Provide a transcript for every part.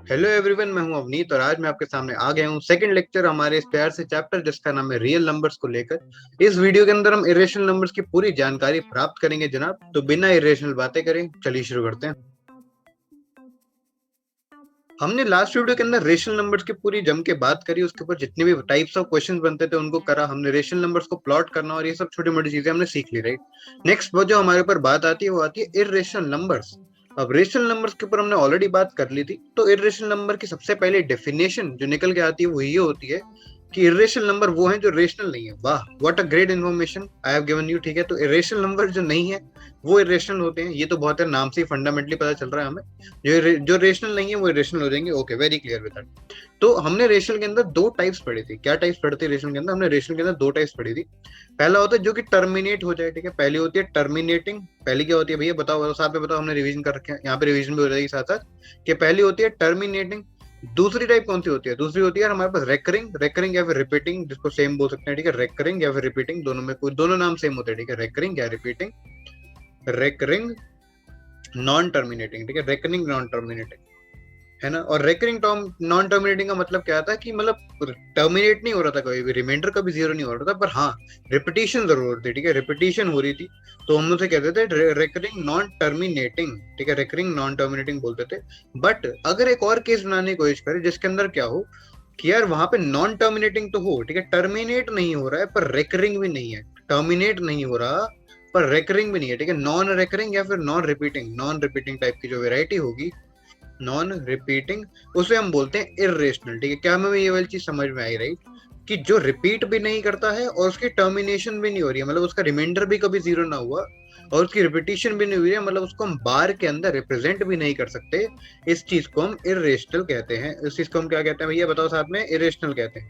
Hello everyone, मैं हूं अवनीत और आज मैं आपके सामने आ गया हूं सेकंड लेक्चर हमारे इस प्यार से चैप्टर जिसका नाम है रियल नंबर्स को लेकर। इस वीडियो के अंदर हम इरेशनल नंबर्स की पूरी जानकारी प्राप्त करेंगे जनाब। तो बिना इरेशनल बातें करें चलिए शुरू करते हैं। हमने लास्ट वीडियो के अंदर रेशनल नंबर्स की पूरी जम के बात करी, उसके ऊपर जितने भी टाइप्स ऑफ क्वेश्चंस बनते थे उनको करा हमने। रेशनल नंबर्स को प्लॉट करना और ये सब छोटी मोटी चीजें हमने सीख ली, राइट। नेक्स्ट वो जो हमारे ऊपर बात आती है वो आती है इरेशनल नंबर्स। अब रेशनल नंबर्स के ऊपर हमने ऑलरेडी बात कर ली थी, तो इरेशनल नंबर की सबसे पहले डेफिनेशन जो निकल के आती है वो ये होती है कि इरेशनल नंबर वो है जो रेशनल नहीं है। वाह, what a great information I have given you. ठीक है, तो इरेशनल नंबर जो नहीं है वो इरेशनल होते हैं। ये तो बहुत है, नाम से ही फंडामेंटली पता चल रहा है हमें। जो रेशनल नहीं है वो इरेशनल हो जाएंगे। Okay, very clear with that. तो हमने रेशनल के अंदर दो टाइप्स पढ़ी थी। क्या टाइप्स पढ़ी थी रेशनल के अंदर? हमने रेशनल के अंदर दो टाइप्स पढ़ी थी। पहला होता है जो कि टर्मिनेट हो जाए, ठीक है। पहली होती है टर्मिनेटिंग। पहली क्या होती है भैया, बताओ बताओ, साथ में बताओ। हमने रिवीजन कर रखे हैं, यहाँ पे रिवीजन भी हो जाएगी साथ साथ। कि पहली होती है टर्मिनेटिंग। दूसरी टाइप कौन सी होती है? दूसरी होती है हमारे पास रेकरिंग। रेकरिंग या फिर रिपीटिंग, जिसको सेम बोल सकते हैं, ठीक है। रेकरिंग या फिर रिपीटिंग, दोनों में कोई दोनों नाम सेम होते हैं, ठीक है। रेकरिंग या रिपीटिंग, रेकरिंग नॉन टर्मिनेटिंग, ठीक है। रेकरिंग नॉन टर्मिनेटिंग, है ना। और रेकरिंग टर्म नॉन टर्मिनेटिंग का मतलब क्या था कि मतलब टर्मिनेट नहीं हो रहा था कभी भी, रिमाइंडर का भी जीरो नहीं हो रहा था, पर हाँ रिपीटिशन जरूर हो रही थी, ठीक है। रिपीटिशन हो रही थी तो हम उसे कहते थे रेकरिंग नॉन टर्मिनेटिंग, ठीक है। रेकरिंग नॉन टर्मिनेटिंग बोलते थे। बट अगर एक और केस बनाने की कोशिश करें जिसके अंदर क्या हो कि यार वहां पे नॉन टर्मिनेटिंग तो हो, ठीक है, टर्मिनेट नहीं हो रहा है पर रेकरिंग भी नहीं है। टर्मिनेट नहीं हो रहा पर रेकरिंग भी नहीं है, ठीक है। नॉन रेकरिंग या फिर नॉन रिपीटिंग टाइप की जो वेरायटी होगी, नॉन रिपीटिंग, उसे हम बोलते हैं इर्रेशनल, ठीक है। क्या हमें ये वाली चीज समझ में आई, राइट? कि जो रिपीट भी नहीं करता है और उसकी टर्मिनेशन भी नहीं हो रही है, मतलब उसका रिमाइंडर भी कभी जीरो ना हुआ और उसकी रिपीटिशन भी नहीं हुई है, मतलब उसको हम बार के अंदर रिप्रेजेंट भी नहीं कर सकते। इस चीज को हम इर्रेशनल कहते हैं। इस चीज को हम क्या कहते हैं भैया, बताओ साथ में? इरेशनल कहते हैं।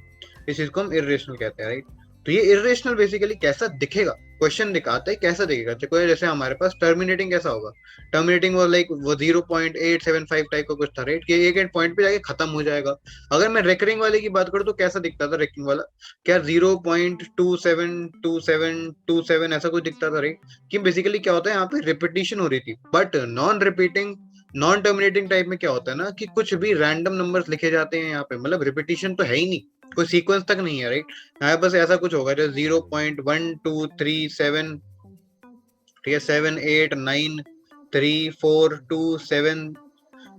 इस चीज को हम इरेशनल कहते हैं, राइट। तो ये इरेशनल बेसिकली कैसा दिखेगा, क्वेश्चन दिखाता है कैसा दिखेगा। देखो जैसे हमारे पास टर्मिनेटिंग कैसा होगा, टर्मिनेटिंग वो लाइक वो 0.875 टाइप का कुछ था, राइट। कि एक एंड पॉइंट पे जाके खत्म हो जाएगा। अगर मैं रेकरिंग वाले की बात करूँ तो कैसा दिखता था रेकरिंग वाला? क्या 0.272727 ऐसा कुछ दिखता था, राइट। कि बेसिकली क्या होता है यहाँ पे रिपीटिशन हो रही थी। But non repeating non terminating type में क्या होता है ना कि कुछ भी रैंडम नंबर्स लिखे जाते हैं यहाँ पे, मतलब रिपीटिशन तो है ही नहीं, कोई सीक्वेंस तक नहीं है, राइट। यहाँ बस ऐसा कुछ होगा जो 0.1237, ठीक है, 789342 7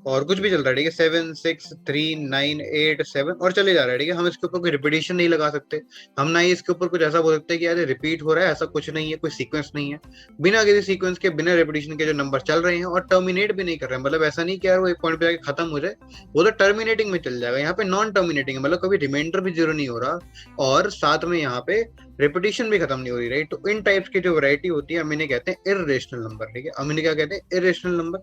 और कुछ भी चल रहा है, ठीक है। 763987 और चले जा रहा है, ठीक है। हम इसके ऊपर कोई रिपीटेशन नहीं लगा सकते। हम ना ही इसके ऊपर कुछ ऐसा बोल सकते हैं कि यार रिपीट हो रहा है, ऐसा कुछ नहीं है, कोई सीक्वेंस नहीं है। बिना किसी सीक्वेंस के, बिना रिपीटेशन के जो नंबर चल रहे हैं और टर्मिनेट भी नहीं कर रहे हैं, मतलब ऐसा नहीं कि यार वो एक पॉइंट पे जाके खत्म हो जाए, वो तो टर्मिनेटिंग में चल जाएगा। यहाँ पे नॉन टर्मिनेटिंग है, मतलब कभी रिमाइंडर भी जीरो नहीं हो रहा और साथ में यहाँ पे रिपीटेशन भी खत्म नहीं हो रही, राइट। तो इन टाइप्स की जो वैरायटी होती है हम इन्हें कहते हैं इर्रेशनल नंबर, ठीक है। हम इन्हें क्या कहते हैं? Irrational number.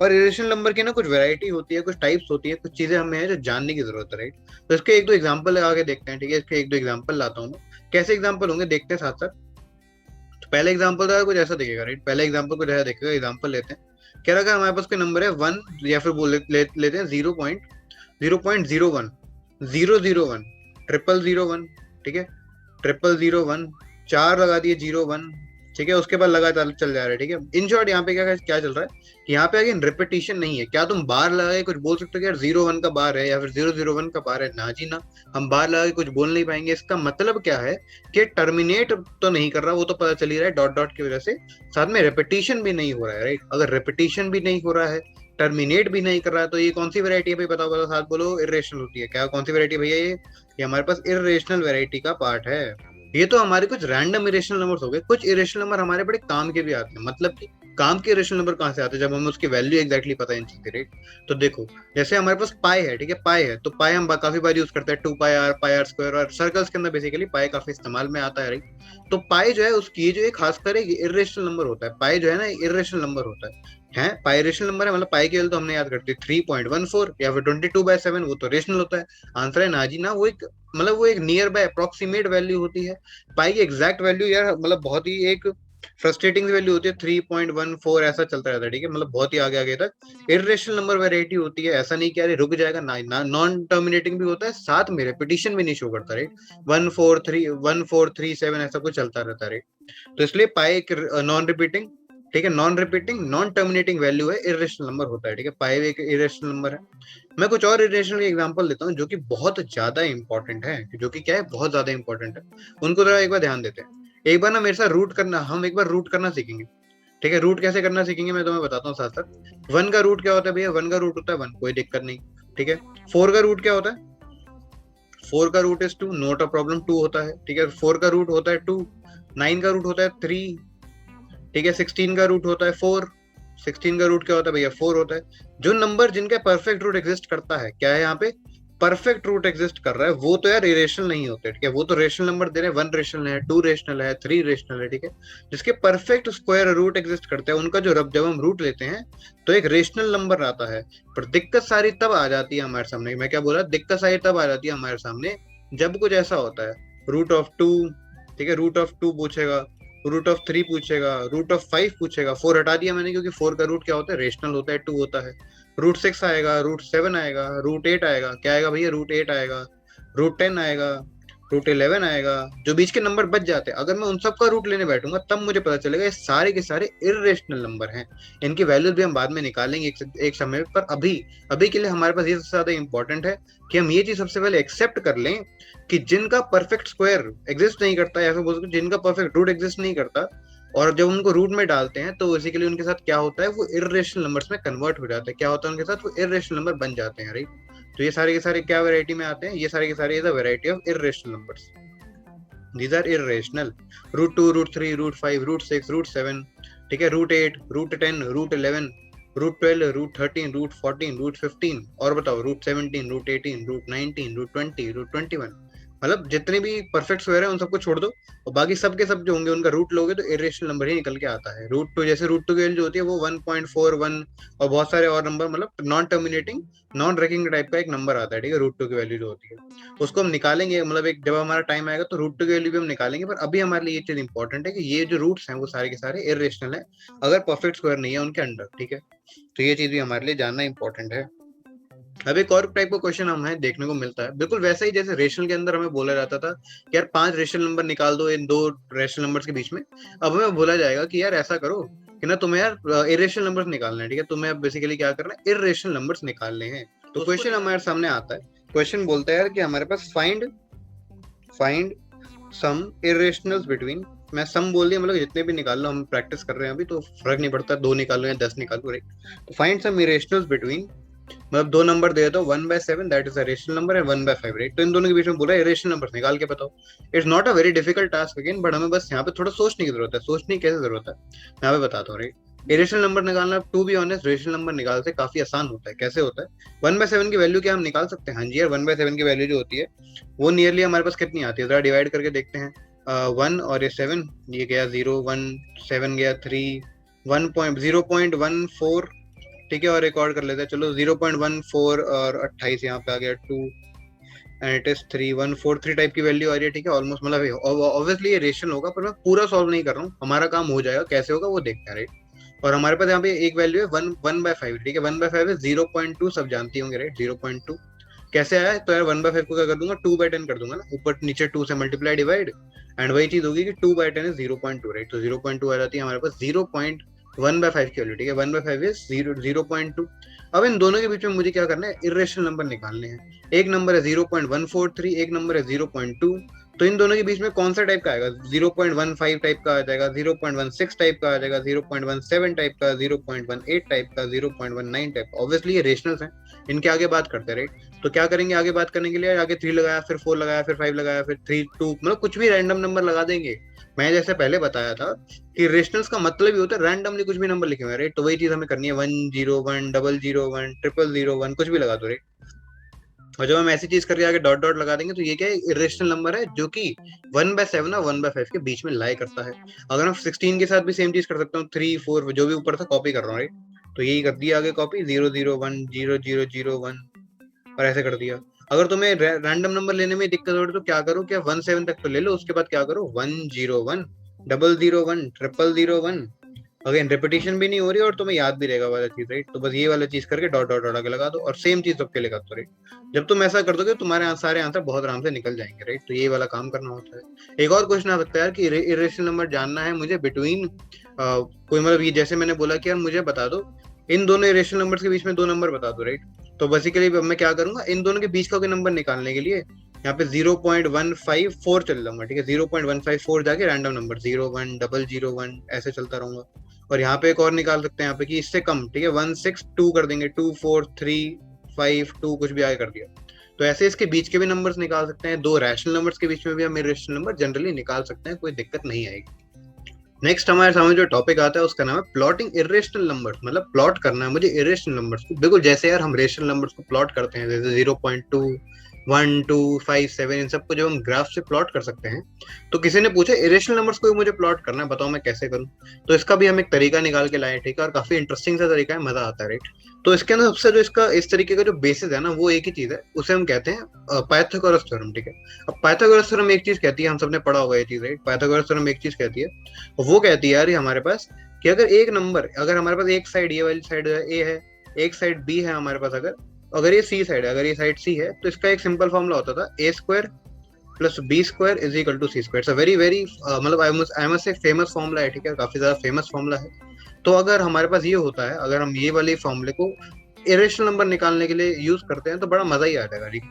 और इरेशनल नंबर की ना कुछ वैरायटी होती है, कुछ टाइप्स होती है, कुछ चीजें हमें है जो जानने की जरूरत है, राइट। तो इसके एक दो एग्जांपल लगा के देखते हैं, ठीक है। इसके एक दो एग्जांपल लाता हूँ मैं। कैसे एग्जांपल होंगे देखते हैं साथ साथ। तो पहले एग्जांपल तो कुछ ऐसा दिखेगा, राइट। पहले एग्जांपल कुछ ऐसा दिखेगा। एग्जांपल लेते हैं। कह रहा है हमारे पास कोई नंबर है 1 या फिर लेते हैं 0.0.01 001 000 1, ठीक है। 0001, चार लगा दिए 01, ठीक है। उसके बाद लगातार चल जा रहा है, ठीक है। इन शॉर्ट यहाँ पे क्या क्या चल रहा है कि यहाँ पे अगेन रिपीटिशन नहीं है। क्या तुम बार लगा के कुछ बोल सकते हो कि यार 01 का बार है या फिर 001 का बार है? ना जी ना, हम बार लगा के कुछ बोल नहीं पाएंगे। इसका मतलब क्या है कि टर्मिनेट तो नहीं कर रहा, वो तो पता चल ही रहा है डॉट डॉट की वजह से। साथ में रिपीटिशन भी नहीं हो रहा है, राइट। अगर रिपीटिशन भी नहीं हो रहा है, टर्मिनेट भी नहीं कर रहा है, तो ये कौन सी वैरायटी है भाई? बताओ बताओ साथ बोलो। इरेशनल होती है। क्या कौन सी वैरायटी भैया ये हमारे पास इरेशनल वैरायटी का पार्ट है। ये तो हमारे कुछ रैंडम इरेशनल नंबर्स हो गए। कुछ इरेशनल नंबर हमारे बड़े काम के भी आते हैं, मतलब कि काम के इरेशनल नंबर कहाँ से आते हैं जब हमें उसकी वैल्यू एग्जैक्टली पता है इन चीज की, राइट। तो देखो जैसे हमारे पास पाई है, ठीक है। पाई है तो पाई हम काफी बार यूज करते हैं, 2 पाई आर स्क्वायर, और सर्कल्स के अंदर बेसिकली पाई काफी इस्तेमाल में आता है, राइट। तो पाई जो है उसकी जो एक खासकर एक इरेशनल नंबर होता है। पाई जो है ना इरेशनल नंबर होता है पाई रेशनल नंबर है। मतलब पाई की वैल्यू तो हमने याद करती है 3.14 या फिर 22/7, वो तो रेशनल होता है। आंसर है ना जी ना। वो एक मतलब वो एक नियर बाय अप्रोक्सीमेट वैल्यू होती है। पाई की एग्जैक्ट वैल्यू यार मतलब बहुत ही एक फ्रस्ट्रेटिंग वैल्यू होती है, 3.14 ऐसा चलता रहता है, ठीक है। मतलब बहुत ही आगे आगे तक इरेशनल नंबर वैरायटी होती है। ऐसा नहीं कि अरे रुक जाएगा ना, नॉन टर्मिनेटिंग भी होता है, साथ में रिपीटिशन भी नहीं शो करता, राइट। 143 1437 ऐसा कुछ चलता रहता है, राइट। तो इसलिए पाई एक नॉन रिपीटिंग ठीक है। Non repeating non terminating value है, इरेशनल नंबर होता है, ठीक है। पाई एक इरेशनल नंबर है। मैं कुछ और इरेशनल एग्जांपल देता हूँ जो कि बहुत ज्यादा इंपॉर्टेंट है, जो कि क्या है, बहुत ज्यादा इंपॉर्टेंट है। उनको जरा एक बार ध्यान देते हैं। एक बार ना मेरे साथ रूट करना, हम एक बार रूट करना सीखेंगे, ठीक है। रूट कैसे करना सीखेंगे मैं तुम्हें बताता हूँ साथ साथ। वन का रूट क्या होता है भैया? वन का रूट होता है वन, कोई दिक्कत नहीं, ठीक है। फोर का रूट क्या होता है? फोर का root is two, not a problem, two होता है, ठीक है। फोर का रूट होता है टू। नाइन का रूट होता है थ्री, ठीक है। 16 का रूट होता है फोर। 16 का रूट क्या होता है भैया? फोर होता है। जो नंबर जिनका परफेक्ट रूट एग्जिस्ट करता है, क्या है यहाँ पे? परफेक्ट रूट एग्जिस्ट कर रहा है, वो तो यार इरेशनल नहीं होते, ठीक है। वो तो रेशनल नंबर दे रहे हैं, वन रेशनल है, टू रेशनल है, थ्री रेशनल है, ठीक है। जिसके परफेक्ट स्क्वायर रूट एग्जिस्ट करते हैं उनका जो रब जब हम रूट लेते हैं तो एक रेशनल नंबर आता है। पर दिक्कत सारी तब आ जाती है हमारे सामने, मैं क्या बोला, दिक्कत सारी तब आ जाती है हमारे सामने जब कुछ ऐसा होता है, रूट ऑफ टू, ठीक है, रूट ऑफ टू पूछेगा, रूट ऑफ थ्री पूछेगा, रूट ऑफ फाइव पूछेगा। फोर हटा दिया मैंने क्योंकि फोर का रूट क्या होता है? रेशनल होता है, टू होता है। रूट सिक्स आएगा, रूट सेवन आएगा, रूट एट आएगा, क्या आएगा भैया? रूट एट आएगा, रूट टेन आएगा, रूट इलेवन आएगा। जो बीच के नंबर बच जाते हैं, अगर मैं उन सब का रूट लेने बैठूंगा तब मुझे पता चलेगा ये सारे के सारे इरेशनल नंबर हैं। इनकी वैल्यूज भी हम बाद में निकालेंगे एक समय पर। अभी अभी के लिए हमारे पास ये सबसे ज्यादा इंपॉर्टेंट है कि हम ये चीज सबसे पहले एक्सेप्ट कर लें कि जिनका परफेक्ट स्क्वायर एग्जिस्ट नहीं करता, या फिर बोल सकते जिनका परफेक्ट रूट एग्जिस्ट नहीं करता, और जब उनको रूट में डालते हैं तो बेसिकली उनके साथ क्या होता है, वो इर्रेशनल नंबर्स में कन्वर्ट हो जाते हैं। क्या होता है उनके साथ? वो इर्रेशनल नंबर बन जाते हैं, राइट। तो ये सारे के सारे क्या वैरायटी में आते हैं? ये सारे के सारे is a variety of irrational numbers. These are irrational. Root two, root three, root five, root six, root seven, ठीक है, root eight, root ten, root eleven, root twelve, root thirteen, root fourteen, root fifteen, और बताओ root seventeen, root eighteen, root nineteen, root twenty, root twenty one. मतलब जितने भी perfect square है उन सबको छोड़ दो और बाकी सब के सब जो होंगे उनका रूट लोगे तो इरेशनल नंबर ही निकल के आता है। रूट टू, जैसे रूट टू की वैल्यू जो होती है वो 1.41, और बहुत सारे और नंबर, मतलब non terminating non ranking type का एक नंबर आता है, ठीक है, रूट टू की वैल्यू जो होती है उसको हम निकालेंगे। मतलब एक जब हमारा टाइम आएगा तो रूट टू की वैल्यू भी हम निकालेंगे, पर अभी हमारे लिए ये चीज इंपॉर्टेंट है कि ये जो रूट्स हैं वो सारे के सारे इरेशनल है अगर परफेक्ट स्क्वायर नहीं है उनके अंडर, ठीक है। तो ये चीज भी हमारे लिए जानना इंपॉर्टेंट है। अब एक और टाइप का क्वेश्चन हमें देखने को मिलता है, बिल्कुल वैसा ही जैसे रेशनल के अंदर हमें बोला जाता था कि यार 5 रेशनल नंबर निकाल दो इन दो रेशनल नंबर्स के बीच में। अब हमें बोला जाएगा कि यार ऐसा करो कि ना तुम्हें यार इरेशनल नंबर्स निकालने हैं, ठीक है। तुम्हें अब बेसिकली क्या करना है? इरेशनल नंबर्स निकालने हैं। तो क्वेश्चन हमारे सामने आता है, क्वेश्चन बोलता है यार कि हमारे पास find find some irrationals between, मैं सम बोल दिया, मतलब जितने भी निकाल लो, हम प्रैक्टिस कर रहे हैं अभी तो फर्क नहीं पड़ता, दो निकालो या 10 निकालो, राइट। तो फाइंड सम इरेशनल्स बिटवीन, मतलब दो नंबर दे दो, 1/7 that is a rational number and 1/5, right. तो इन दोनों के बीच में बोला है रेशनल नंबर निकाल के बताओ। It's not a very difficult task again, but हमें बस यहाँ पे थोड़ा सोचने की जरूरत है। सोचने की कैसे जरूरत है मैं यहाँ पे बताता हूँ, राइट। इरेशनल नंबर निकालना, to be honest, rational number निकालते काफी आसान होता है। कैसे होता है? 1/7 की वैल्यू क्या हम निकाल सकते हैं? हाँ जी यार, 1/7 की वैल्यू जो होती है वो नियरली हमारे पास कितनी आती है, जरा डिवाइड करके देखते हैं। वन और ये सेवन, ये गया जीरो, वन, सेवन गया थ्री, 0.14, ठीक है। और एक और कर लेते हैं, चलो 0.14 और 28 यहाँ पे आ गया 2 एंड इट इज 3, 143 टाइप की वैल्यू आ रही है, ठीक है। ऑलमोस्ट, मतलब ऑब्वियसली ये रेशनल होगा, पर मैं पूरा सॉल्व नहीं कर रहा हूँ, हमारा काम हो जाएगा, कैसे होगा वो देखते हैं, राइट। और हमारे पास यहाँ पे एक वैल्यू है 1/5, ठीक है। 1/5 है 0.2, सब जानती होंगे, राइट। 0.2 कैसे आया है? तो यार 1/5 को क्या कर दूंगा? 2/10 कर दूंगा ना, ऊपर नीचे 2 से मल्टीप्लाई डिवाइड, एंड वही चीज होगी कि 2/10 इज 0.2, राइट। तो 0.2 आ जाती है हमारे पास 0.1/5 की वैल्यू, ठीक है। 1/5 इज 0.2। अब इन दोनों के बीच में मुझे क्या करना है? इरेशनल नंबर निकालने हैं। एक नंबर है 0.143, एक नंबर है 0.2। तो इन दोनों के बीच में कौन सा टाइप का आएगा? 0.15 टाइप का आ जाएगा, 0.16 टाइप का आ जाएगा, 0.17 टाइप का, 0.18 टाइप का, 0.19 टाइप का। ऑब्वियसली ये रेशनल्स हैं, इनके आगे बात करते हैं, राइट। तो क्या करेंगे आगे बात करने के लिए? आगे 3 लगाया, फिर 4 लगाया, फिर 5 लगाया, फिर 3, 2, मतलब कुछ भी रैंडम नंबर लगा देंगे। मैं जैसे पहले बताया था कि रेशनल्स का मतलब ही होता है रैंडमली कुछ भी नंबर लिखे हुए, राइट। तो वही चीज हमें करनी है, 101, 001, 0001, कुछ भी लगा दो, राइट। और जब हम ऐसी चीज करके आगे डॉट डॉट लगा देंगे तो ये क्या है? इरेशनल नंबर है जो कि 1/7 और 1/5 के बीच में लाई करता है। अगर हम 16 के साथ भी सेम चीज कर सकता हूँ, 3, 4 जो भी ऊपर था कॉपी कर रहा हूँ, राइट। तो यही कर दिया आगे कॉपी, 001, 0001, और ऐसे कर दिया। अगर तुम्हें रैंडम नंबर लेने में दिक्कत हो रही तो क्या करो, क्या 17 तक तो ले लो, उसके बाद क्या करो, 101, 001, 001, 001, अगेन रिपीटिशन भी नहीं हो रही और तुम्हें याद भी रहेगा वाला चीज, राइट। तो बस ये वाला चीज करके डॉट डॉट डॉट आगे लगा दो और सेम चीज सबके लिए कर दो, राइट। जब तुम ऐसा कर दोगे तुम्हारे सारे आंसर बहुत आराम से निकल जाएंगे, राइट। तो ये वाला काम करना होता है। एक और क्वेश्चन आ सकता है यार कि इरेशनल नंबर जानना है मुझे बिटवीन कोई, मतलब ये जैसे मैंने बोला कि यार मुझे बता दो इन दोनों इरेशनल नंबर्स के बीच में दो नंबर बता दो, राइट। तो बेसिकली मैं क्या करूंगा, इन दोनों के बीच का कोई नंबर निकालने के लिए यहाँ पे 0.154 चल जाऊंगा, ठीक है। 0.154 जाके रैंडम नंबर 010001 ऐसे चलता रहूंगा। और यहाँ पे एक और निकाल सकते हैं यहाँ पे कि इससे कम, ठीक है, 162 कर देंगे, 24352 कुछ भी आगे कर दिया। तो ऐसे इसके बीच के भी नंबर्स निकाल सकते हैं, दो रैशनल नंबर्स के बीच में भी हम इरेशनल नंबर जनरली निकाल सकते हैं, कोई दिक्कत नहीं आएगी। नेक्स्ट हमारे सामने जो टॉपिक आता है उसका नाम है प्लॉटिंग इरेशनल नंबर्स, मतलब प्लॉट करना है मुझे इरेशनल नंबर्स को, बिल्कुल जैसे यार हम रेशनल नंबर्स को प्लॉट करते हैं, जैसे 0.2 1 2 5 7 इन सबको जब हम ग्राफ से प्लॉट कर सकते हैं। तो किसी ने पूछा इरेशनल नंबर्स को भी मुझे प्लॉट करना है, बताओ मैं कैसे करूं। तो इसका भी हम एक तरीका निकाल के लाए, ठीक है, और काफी इंटरेस्टिंग सा तरीका है, मजा आता है, राइट। तो इसके अंदर सबसे जो इसका इस तरीके का जो बेसिस है ना वो एक ही चीज है, उसे हम कहते हैं पाइथागोरस थ्योरम, ठीक है। अब पाइथागोरस थ्योरम एक चीज कहती है, हम सबने पढ़ा होगा ये चीज, राइट। पाइथागोरस थ्योरम एक चीज कहती है, वो कहती है यार ये हमारे पास कि अगर एक नंबर, अगर हमारे पास एक साइड ये वाली साइड ए है, एक साइड बी है हमारे पास, अगर अगर ये सी साइड है, अगर ये साइड सी है, तो इसका एक सिंपल फॉर्मूला होता था A square plus B square is equal to C square. It's a very very मतलब I must say famous formula है, ठीक है, काफी ज्यादा फेमस फॉर्मूला है। तो अगर हमारे पास ये होता है, अगर हम ये वाले फॉर्मूले को इरेशनल नंबर निकालने के लिए यूज करते हैं तो बड़ा मजा ही आ जाएगा, ठीक।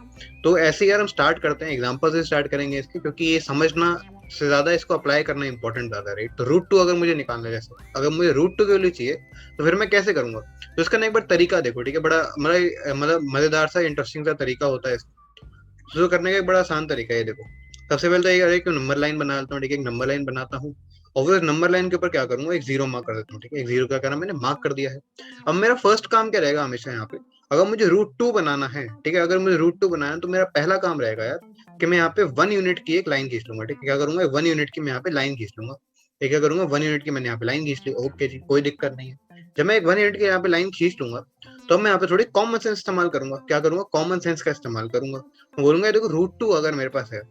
तो ऐसे यार हम स्टार्ट करते हैं, एग्जांपल से स्टार्ट करेंगे इसके, क्योंकि ये समझना से ज्यादा इसको अप्लाई करना इंपॉर्टेंट ज्यादा है, राइट। तो रूट टू अगर मुझे निकालना है, जैसे अगर मुझे रूट टू की वैल्यू चाहिए तो फिर मैं कैसे करूंगा। तो इसका ना एक बार तरीका देखो, ठीक है, बड़ा मतलब मजेदार सा इंटरेस्टिंग सा तरीका होता है इसको करने का। एक बड़ा आसान तरीका है, ये देखो। सबसे पहले तो एक नंबर लाइन बना लेता हूँ, ठीक है, एक नंबर लाइन बनाता हूँ और फिर नंबर लाइन के ऊपर क्या करूंगा, एक जीरो मार्क कर देता हूँ, ठीक है। एक जीरो क्या करा मैंने, मार्क कर दिया है। अब मेरा फर्स्ट काम क्या रहेगा हमेशा यहाँ पे, अगर मुझे रूट टू बनाना है, ठीक है, अगर मुझे रूट टू बनाना है तो मेरा पहला काम रहेगा यार कि मैं यहाँ पे 1 यूनिट की एक लाइन खींच लूंगा, ठीक है। क्या करूंगा, 1 यूनिट की मैं यहाँ पे लाइन खींच लूंगा। ठीक है, क्या करूंगा, 1 यूनिट की मैंने यहाँ पे लाइन खींच ली, ओके जी, कोई दिक्कत नहीं है। जब मैं एक 1 यूनिट की यहाँ पे लाइन खींच लूंगा तो मैं यहाँ पे थोड़ी कॉमन सेंस इस्तेमाल करूंगा। क्या करूंगा, कॉमन सेंस का इस्तेमाल करूंगा। मैं बोलूंगा देखो रूट टू अगर मेरे पास है,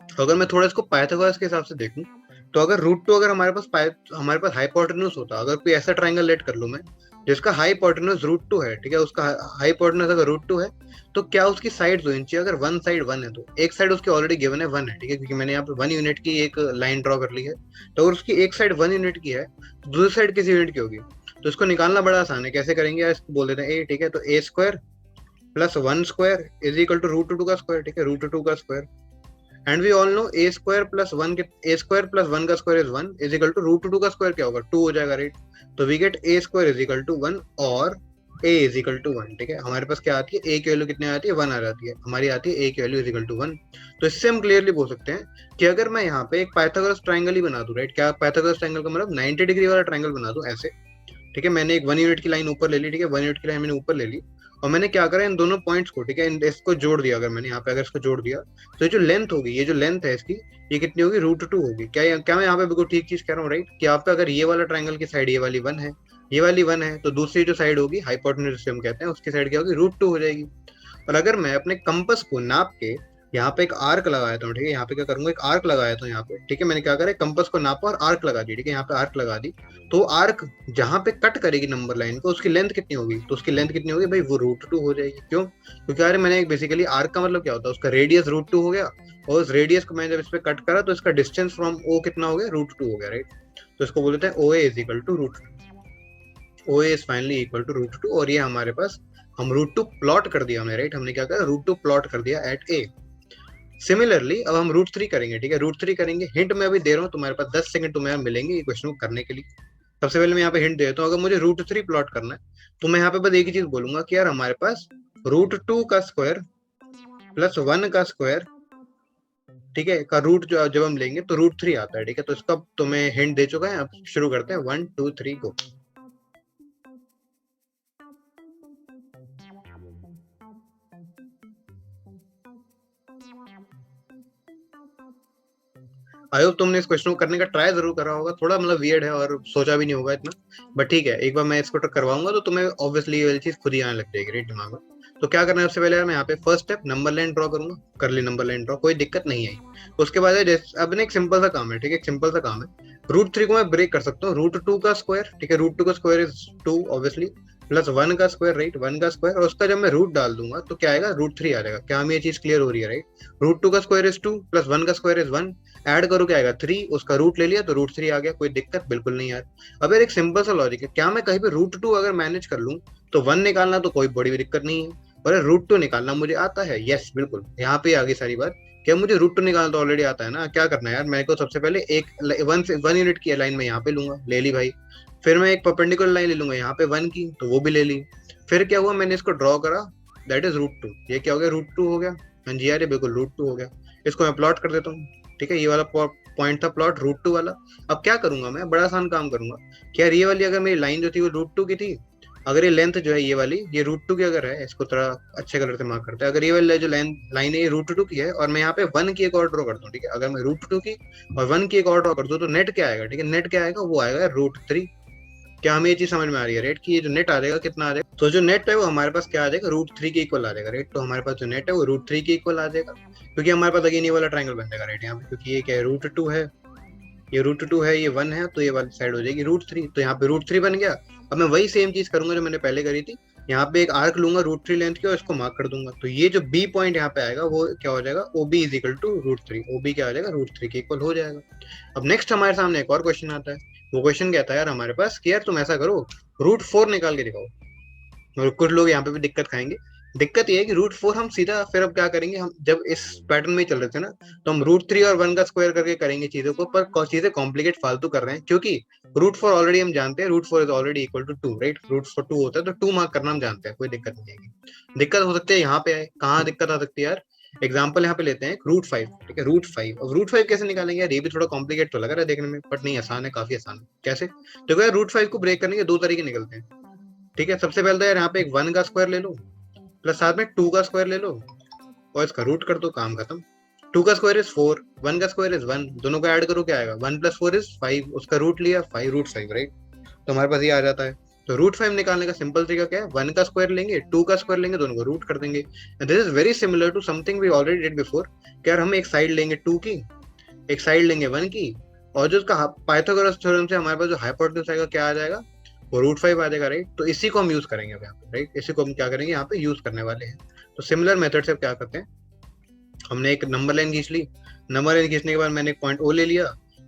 तो अगर मैं थोड़ा इसको पाइथागोरस के हिसाब से देखूं, तो अगर रूट टू अगर हमारे पास हाइपोटेन्यूज होता, अगर कोई ऐसा ट्राइंगल लेट कर लूं मैं जिसका हाइपोटेन्यूज रूट टू है, ठीक है, उसका हाइपोटेन्यूज अगर रूट टू है, तो क्या उसकी साइड होनी चाहिए, अगर वन साइड वन है तो एक साइड उसकी ऑलरेडी गिवन है, वन है, ठीक है, क्योंकि मैंने यहाँ पे 1 यूनिट की एक लाइन ड्रॉ कर ली है। तो अगर उसकी एक साइड 1 यूनिट की है तो दूसरी साइड किसी यूनिट की होगी। तो इसको निकालना बड़ा आसान है, कैसे करेंगे यार, इसको बोल देते हैं ए, ठीक है। तो A square plus 1 square is equal to root two का स्क्वायर, ठीक है, रूट टू का square. And we all know A square plus one के, ए स्क्वायर प्लस वन का square is one, is equal to root two का square क्या होगा, two हो जाएगा, राइट। तो we get A square is equal to one और A is equal to one, ठीक है। हमारे पास क्या आती है, ए की वैल्यू कितनी आती है, वन आ जाती है, हमारी आती है ए की value is equal to one. तो इससे हम क्लियरली बोल सकते हैं कि अगर मैं यहाँ पे एक पाइथागोरस ट्राइंगल ही बना दूं, राइट, क्या पाइथागोरस ट्राइंगल का मतलब 90 डिग्री वाला ट्राइंगल बना दूं ऐसे, ठीक है। मैंने एक 1 यूनिट की लाइन ऊपर ले ली, ठीक है, 1 यूनिट की लाइन मैंने ऊपर ले ली और मैंने क्या करा, इन दोनों पॉइंट्स को, ठीक है, इसको जोड़ दिया। अगर मैंने यहाँ पे अगर इसको जोड़ दिया तो ये जो लेंथ होगी, ये जो लेंथ है इसकी, ये कितनी होगी, रूट टू होगी। क्या मैं यहाँ पे बिल्कुल ठीक चीज कह रहा हूँ, राइट। कि आपका अगर ये वाला ट्राइंगल की साइड ये वाली वन है, ये वाली वन है, तो दूसरी जो साइड होगी हाइपोटेन्यूज जिसे हम कहते हैं, उसकी साइड क्या होगी, रूट टू हो जाएगी। और अगर मैं अपने कंपस को नाप के यहाँ पे एक आर्क लगाया था, ठीक है, यहाँ पे क्या करूंगा, एक आर्क लगाया था यहाँ पे, ठीक है। मैंने क्या करा, कंपस को नापा और आर्क लगा दी, ठीक है, यहाँ पे आर्क लगा दी। तो आर्क जहां पे कट करेगी नंबर लाइन को, उसकी लेंथ कितनी होगी, तो उसकी लेंथ कितनी होगी भाई, वो रूट टू हो जाएगी। क्यों, क्योंकि अरे मैंने बेसिकली आर्क का मतलब क्या होता है, उसका रेडियस रूट टू हो गया और उस रेडियस को मैंने जब इस पे कट करा तो इसका डिस्टेंस फ्रॉम ओ कितना हो गया, रूट टू हो गया, राइट। तो इसको बोलते हैं O A is equal to root two, O A is finally equal to root two. और ये हमारे पास हम रूट टू प्लॉट कर दिया हमने, राइट। हमने क्या करा, रूट टू प्लॉट कर दिया एट ए। सिमिलरली अब हम रूट थ्री करेंगे, ठीक है, रूट थ्री करेंगे। हिंट मैं अभी दे रहा हूँ, तुम्हारे पास 10 सेकंड तुम्हें मिलेंगे ये क्वेश्चन को करने के लिए। सबसे पहले मैं यहाँ पे हिंट दे देता हूँ, अगर मुझे रूट थ्री प्लॉट करना है तो मैं यहाँ पे बस एक ही चीज बोलूंगा कि यार हमारे पास रूट टू का स्क्वायर प्लस वन का स्क्वायर, ठीक है, का रूट जो जब हम लेंगे तो रूट थ्री आता है, ठीक है। तो इसका तुम्हें हिंट दे चुका है, अब शुरू करते हैं, 1 2 3 गो। आई होप तुमने इस क्वेश्चन को करने का ट्राई जरूर करा होगा, थोड़ा मतलब वियर्ड है और सोचा भी नहीं होगा इतना, बट ठीक है, एक बार मैं इसको करवाऊंगा तो तुम्हें ऑब्वियसली ये वाली चीज खुद ही आने लग जाएगी, राइट, दिमाग में। तो क्या करना है, सबसे पहले मैं यहाँ पे first step number line draw करूंगा, कर ली नंबर लाइन ड्रॉ, कोई दिक्कत नहीं आई। उसके बाद अब ना एक सिंपल सा काम है, ठीक है, एक सिंपल सा काम है। रूट 3 को मैं ब्रेक कर सकता हूँ, रूट 2 का स्क्वायर, ठीक है, रूट 2 का स्क्वायर इज 2 ऑब्वियसली, प्लस 1 का स्क्वायर, राइट, 1 का स्क्वायर, और उसका जब मैं रूट डाल दूंगा तो क्या आएगा, रूट 3 आ जाएगा। क्या हमें ये चीज क्लियर हो रही है, राइट? रूट 2 का स्क्वायर इज 2 प्लस 1 का स्क्वायर इज 1, ऐड करो क्या आएगा 3, उसका रूट ले लिया तो रूट 3 आ गया, कोई दिक्कत बिल्कुल नहीं यार। अब यार एक सिंपल सा लॉजिक है, क्या मैं कहीं पे रूट 2 अगर मैनेज कर लूं तो 1 निकालना तो कोई बड़ी दिक्कत नहीं है, और रूट 2 निकालना मुझे आता है, यस बिल्कुल, यहाँ पे आ गई सारी बात। क्या मुझे रूट 2 निकालना तो ऑलरेडी आता है ना, क्या करना है यार, मेरे को सबसे पहले एक 1 यूनिट की लाइन में यहाँ पे लूंगा, ले ली भाई, फिर मैं एक परपेंडिकुलर लाइन ले लूंगा यहाँ पे 1 की, तो वो भी ले ली, फिर क्या हुआ, मैंने इसको ड्रॉ करा, दैट इज रूट 2, ये क्या हो गया, रूट 2 हो गया, हाँ जी यार ये बिल्कुल रूट 2 हो गया। इसको मैं प्लॉट कर देता हूँ, ठीक है, ये वाला पॉइंट था प्लॉट रूट 2 वाला। अब क्या करूंगा मैं, बड़ा आसान काम करूंगा, क्या यार ये वाली अगर मेरी लाइन जो थी वो रूट 2 की थी, अगर ये लेंथ जो है ये वाली, ये रूट 2 की अगर है, इसको थोड़ा अच्छे कलर से मार्क करते हैं, अगर ये वाली जो लाइन है ये रूट 2 की है, और मैं यहाँ पे 1 की एक और ड्रॉ करता हूँ, ठीक है, अगर मैं रूट 2 की और 1 की एक और ड्रॉ कर दूँ तो नेट क्या आएगा, ठीक है, नेट क्या आएगा, वो आएगा रूट 3। क्या हमें ये चीज समझ में आ रही है, राइट, कि ये जो नेट आ जाएगा कितना आ जाएगा, तो जो नेट है वो हमारे पास क्या आ जाएगा, रूट 3 के इक्वल आ जाएगा, राइट, तो हमारे पास जो नेट है वो रूट 3 के इक्वल आ जाएगा, क्योंकि हमारे पास अगेन ये वाला ट्रायंगल बन जाएगा, राइट, यहाँ पे, क्योंकि ये क्या है, रूट 2 है, ये रूट 2 है, ये 1 है, तो ये वाली साइड हो जाएगी रूट 3, तो यहाँ पे रूट 3 बन गया। अब मैं वही सेम चीज करूंगा जो मैंने पहले करी थी, यहाँ पे एक आर्क लूंगा रूट 3 लेंथ की और इसको मार्क कर दूंगा, तो ये जो बी पॉइंट यहाँ पे आएगा वो क्या हो जाएगा, ओबी इज इक्वल टू रूट 3, ओबी क्या हो जाएगा, रूट 3 के इक्वल हो जाएगा। अब नेक्स्ट हमारे सामने एक और क्वेश्चन आता है, वो क्वेश्चन क्या था यार हमारे पास, कि यार तुम ऐसा करो रूट 4 निकाल के दिखाओ, और कुछ लोग यहाँ पे भी दिक्कत खाएंगे। दिक्कत ये है कि रूट 4 हम सीधा फिर अब क्या करेंगे, हम जब इस पैटर्न में चल रहे थे ना, तो हम रूट 3 और 1 का स्क्वायर करके करेंगे चीजों को, पर चीजें कॉम्प्लिकेट फालतू कर रहे हैं, क्योंकि रूट 4 ऑलरेडी हम जानते हैं, root 4 is already equal to 2, right, root 4 2 होता है, तो 2 मार्क करना हम जानते हैं, कोई दिक्कत नहीं आएगी। दिक्कत हो सकती है यहाँ पे, कहाँ दिक्कत आ सकती है यार, एग्जाम्पल यहाँ पे लेते हैं रूट 5, ठीक है, रूट 5, अब रूट 5 कैसे निकालेंगे यार, ये भी थोड़ा कॉम्प्लिकेट तो लग रहा है देखने में, बट नहीं, आसान है, काफी आसान है। कैसे, देखो यार रूट 5 को ब्रेक करने के दो तरीके निकलते हैं, ठीक है, सबसे पहले तो यार यहाँ पे एक 1 का स्क्वायर ले लो, प्लस साथ में 2 का स्क्वायर ले लो, और इसका रूट कर दो, काम खत्म। 2 का स्क्वायर इज 4, 1 का स्क्वायर इज 1, दोनों को ऐड करो क्या आएगा, 1 + 4 इज 5, उसका रूट लिया 5, रूट 5, राइट, तो हमारे पास ये आ जाता है। तो रूट 5 निकालने का सिंपल तरीका क्या है, 1 का स्क्वायर लेंगे, 2 का स्क्वायर लेंगे, दोनों को रूट कर देंगे। This is very similar to something we already did before, कि यार हम एक साइड लेंगे 2 की, एक साइड लेंगे 1 की, और जो उसका पाइथागोरस थ्योरम से हमारे पास जो हाइपोटेन्यूज आएगा क्या आ जाएगा, वो रूट 5 आ जाएगा, राइट, तो इसी को हम यूज करेंगे अब यहाँ पे, राइट, इसी को हम क्या करेंगे यहाँ पे यूज करने वाले हैं। तो सिमिलर मेथड से क्या करते हैं, हमने एक नंबर लाइन खींच ली, नंबर लाइन खींचने के बाद मैंने एक पॉइंट ओ ले लिया,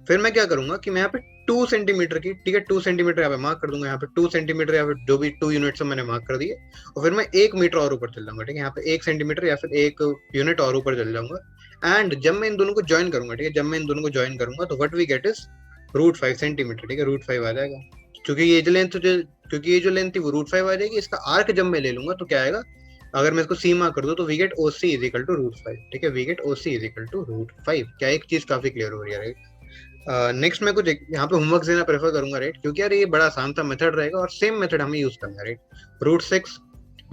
फिर मैं क्या करूंगा कि मैं यहाँ पे 2 सेंटीमीटर की, ठीक है, 2 सेंटीमीटर यहाँ पे मार्क कर दूंगा, यहाँ पे 2 सेंटीमीटर या फिर जो भी 2 यूनिट्स मैंने मार्क कर दिए, और फिर मैं 1 मीटर और ऊपर चल जाऊंगा, ठीक है, यहाँ पे 1 सेंटीमीटर या फिर 1 यूनिट और ऊपर चल जाऊंगा, एंड जब मैं इन दोनों को ज्वाइन करूंगा, ठीक है, जब मैं इन दोनों को ज्वाइन करूंगा तो what we get is root 5 centimetre, ठीक है, रूट 5 आ जाएगा, क्योंकि ये जो लेंथ थी वो रूट 5 आ जाएगी, इसका आर्क जब मैं ले लूंगा तो क्या आएगा, अगर मैं इसको सी मार्क कर दूं तो we get O C is equal to root 5, ठीक है, we get O C is equal to root 5। क्या एक चीज काफी क्लियर हो रही है, राइट? नेक्स्ट मैं कुछ यहाँ पे होमवर्क देना प्रेफर करूंगा, राइट, क्योंकि यार ये बड़ा आसान सा मेथड रहेगा और सेम मेथड हमें यूज करना है, राइट, रूट 6,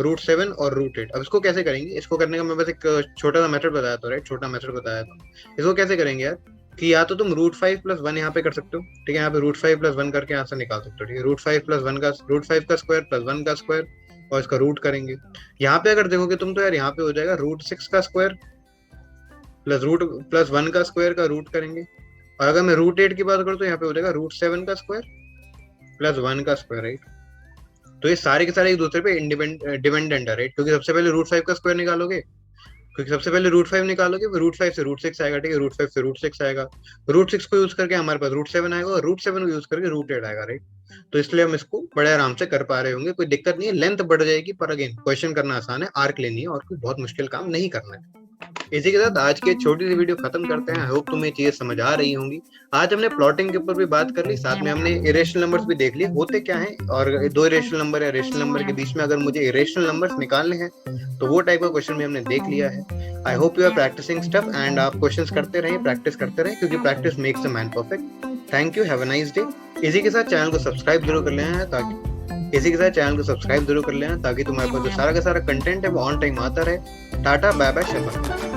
रूट 7 और रूट 8। अब इसको कैसे करेंगे, इसको करने का मैं बस एक छोटा सा मेथड बताया था, राइट, छोटा मेथड बताया था। इसको कैसे करेंगे यार, कि या तो तुम रूट 5 + 1 यहाँ पे कर सकते हो, ठीक है, यहाँ पे रूट 5 + 1 करके यहाँ से निकाल सकते हो, ठीक है, रूट 5 का स्क्वायर प्लस 1 का स्क्वायर, और इसका रूट करेंगे। यहाँ पे अगर देखोगे तुम तो यार यहाँ पे हो जाएगा रूट 6 का स्क्वायर प्लस 1 का स्क्वायर का रूट करेंगे, और अगर मैं रूट 8 की बात करूँ तो यहाँ पे हो जाएगा रूट 7 का स्क्वायर प्लस 1 का स्क्वायर, राइट। तो ये सारे के सारे एक दूसरे पे डिपेंडेंट है, राइट, क्योंकि सबसे पहले रूट 5 का स्क्वायर निकालोगे, क्योंकि सबसे पहले रूट 5 निकालोगे, रूट 5 से रूट 6 आएगा, ठीक है, रूट 5 से रूट 6 आएगा, रूट 6 को यूज करके हमारे पास रूट 7 आएगा, और रूट 7 को यूज करके रूट 8 आएगा, राइट। तो इसलिए हम इसको बड़े आराम से कर पा रहे होंगे, कोई दिक्कत नहीं है, लेंथ बढ़ जाएगी, पर अगेन क्वेश्चन करना आसान है, आर्क लेनी है, और कोई बहुत मुश्किल काम नहीं करना है। इसी के साथ आज की छोटी सी वीडियो खत्म करते हैं। आई होप तुम्हें चीजें समझ आ रही होंगी। आज हमने प्लॉटिंग के ऊपर भी बात कर ली, साथ में हमने इरेशनल नंबर्स भी देख लिए होते क्या हैं, और दो इरेशनल नंबर या रेशनल नंबर के बीच में अगर मुझे इरेशनल नंबर्स निकालने हैं तो वो टाइप का क्वेश्चन भी हमने देख लिया है। I hope you are practising stuff and आप क्वेश्चंस करते रहें, प्रैक्टिस करते रहें, क्योंकि practice makes a man perfect. Thank you, have a nice day. इसी के साथ चैनल को सब्सक्राइब जरूर कर लेना है, ताकि तुम्हारे पास जो सारा का सारा कंटेंट है वो ऑन टाइम आता रहे। टाटा, बाय बाय, शब्बा।